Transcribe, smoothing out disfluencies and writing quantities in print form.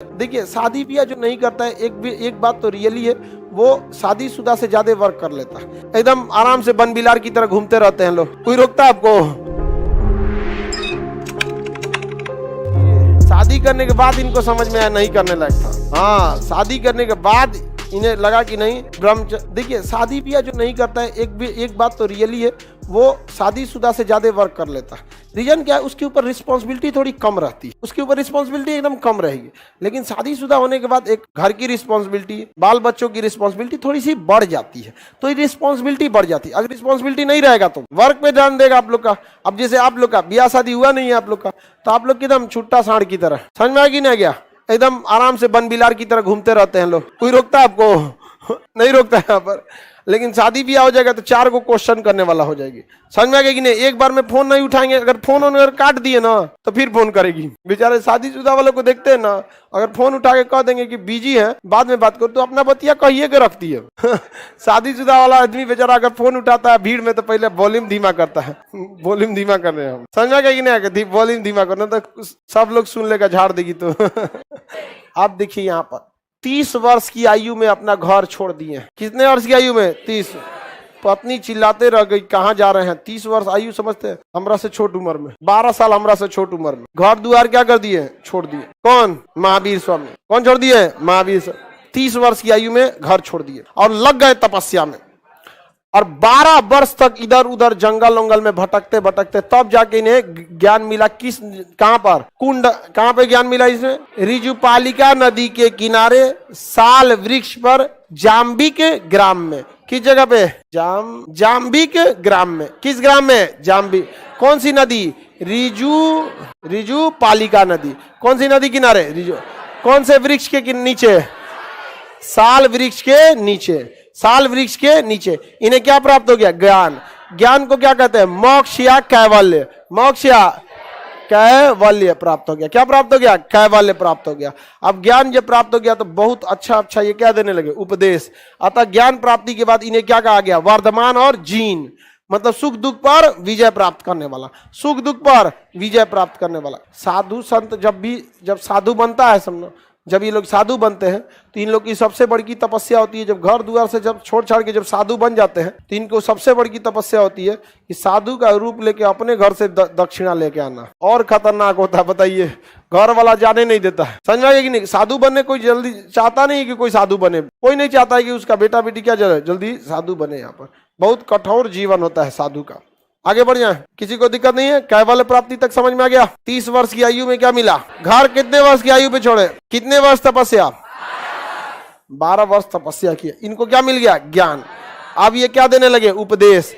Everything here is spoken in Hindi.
देखिए शादी ब्याह जो नहीं करता है, एक बात तो रियली है, वो शादीशुदा से ज्यादा वर्क कर लेता है। एकदम आराम से बन बिलार की तरह घूमते रहते हैं लोग, कोई रोकता है आपको? शादी करने के बाद इनको समझ में आया नहीं करने लायक था। हाँ, शादी करने के बाद इन्हें लगा कि नहीं ब्रह्मचर्य। देखिए शादी ब्याह जो नहीं करता है, एक बात तो रियली है, वो शादीशुदा से ज्यादा वर्क कर लेता है। रीजन क्या है? उसके ऊपर रिस्पॉन्सिबिलिटी थोड़ी कम रहती है, उसके ऊपर रिस्पॉन्सिबिलिटी एकदम कम रहेगी। लेकिन शादीशुदा होने के बाद एक घर की रिस्पॉन्सिबिलिटी, बाल बच्चों की रिस्पॉन्सिबिलिटी थोड़ी सी बढ़ जाती है। तो ये रिस्पॉन्सिबिलिटी बढ़ जाती है। अगर रिस्पॉन्सिबिलिटी नहीं रहेगा तो वर्क पे ध्यान देगा आप लोग का। अब जैसे आप लोग का ब्याह शादी हुआ नहीं है आप लोग का, तो आप लोग एकदम छुट्टा सांड की तरह, समझ में आ कि नहीं गया? एकदम आराम से बन बिलार की तरह घूमते रहते हैं लोग, कोई रोकता है आपको? नहीं रोकता है यहाँ पर। लेकिन शादी ब्याह हो जाएगा तो 4 को क्वेश्चन करने वाला हो जाएगी। समझ में आ गया कि नहीं? एक बार में फोन नहीं उठाएंगे, अगर फोन अगर काट दिए ना तो फिर फोन करेगी। बेचारे शादीशुदा वालों को देखते हैं ना, अगर फोन उठा के कह देंगे कि बिजी है बाद में बात करो, तो अपना बतिया कहिए के रखती है। शादीशुदा वाला आदमी बेचारा अगर फोन उठाता है भीड़ में तो पहले वॉल्यूम धीमा करता है। वॉल्यूम धीमा कर रहे हैं हम, समझ में आ गया कि नहीं? वॉल्यूम धीमा करना तो सब लोग सुन लेगा, झाड़ देगी। तो आप देखिए यहाँ पर 30 वर्ष की आयु में अपना घर छोड़ दिए। कितने वर्ष की आयु में? 30। पत्नी चिल्लाते रह गई, कहाँ जा रहे हैं? 30 वर्ष आयु समझते हैं? हमरा से छोट उम्र में, 12 साल हमरा से छोट उम्र में घर द्वार क्या कर दिए? छोड़ दिए। कौन? महावीर स्वामी। कौन छोड़ दिए? महावीर स्वामी। 30 वर्ष की आयु में घर छोड़ दिए और लग गए तपस्या में। और 12 वर्ष तक इधर उधर जंगल उंगल में भटकते भटकते तब जाके इन्हें ज्ञान मिला। किस, कहां पर? कुंड। कहां पे ज्ञान मिला इसमें? ऋजुपालिका नदी के किनारे साल वृक्ष पर जाम्बिक ग्राम में। किस जगह पे? जाम्बिक ग्राम में। किस ग्राम में? जाम्बी। कौन सी नदी? ऋजुपालिका नदी। कौन सी नदी किनारे? रिजु। कौन से वृक्ष के नीचे? साल वृक्ष के नीचे। साल वृक्ष के नीचे इन्हें क्या प्राप्त हो गया? ज्ञान। ज्ञान को क्या कहते हैं? मोक्ष या कैवल्य। मोक्ष या कैवल्य प्राप्त हो गया। क्या प्राप्त हो गया? कैवल्य प्राप्त हो गया। अब ज्ञान जब प्राप्त हो गया तो बहुत अच्छा ये क्या देने लगे? उपदेश। अतः ज्ञान प्राप्ति के बाद इन्हें क्या कहा गया? वर्धमान और जीन, मतलब सुख दुख पर विजय प्राप्त करने वाला। सुख दुख पर विजय प्राप्त करने वाला। साधु संत जब साधु बनता है, समझो जब ये लोग साधु बनते हैं तो इन लोग की सबसे बड़ी तपस्या होती है, जब घर द्वार से जब छोड़ छाड़ के जब साधु बन जाते हैं तो इनको सबसे बड़ी तपस्या होती है कि साधु का रूप लेके अपने घर से दक्षिणा लेके आना। और खतरनाक होता है, बताइए, घर वाला जाने नहीं देता है। समझ में आएगा कि नहीं? साधु बनने कोई जल्दी चाहता नहीं कि कोई साधु बने, कोई नहीं चाहता है कि उसका बेटा बेटी क्या जल्दी साधु बने। यहाँ पर बहुत कठोर जीवन होता है साधु का। आगे बढ़ जाए, किसी को दिक्कत नहीं है? कैवल्य प्राप्ति तक समझ में आ गया? 30 वर्ष की आयु में क्या मिला? घर। कितने वर्ष की आयु पे छोड़े? कितने वर्ष तपस्या? 12 वर्ष तपस्या किया। इनको क्या मिल गया? ज्ञान। अब ये क्या देने लगे? उपदेश।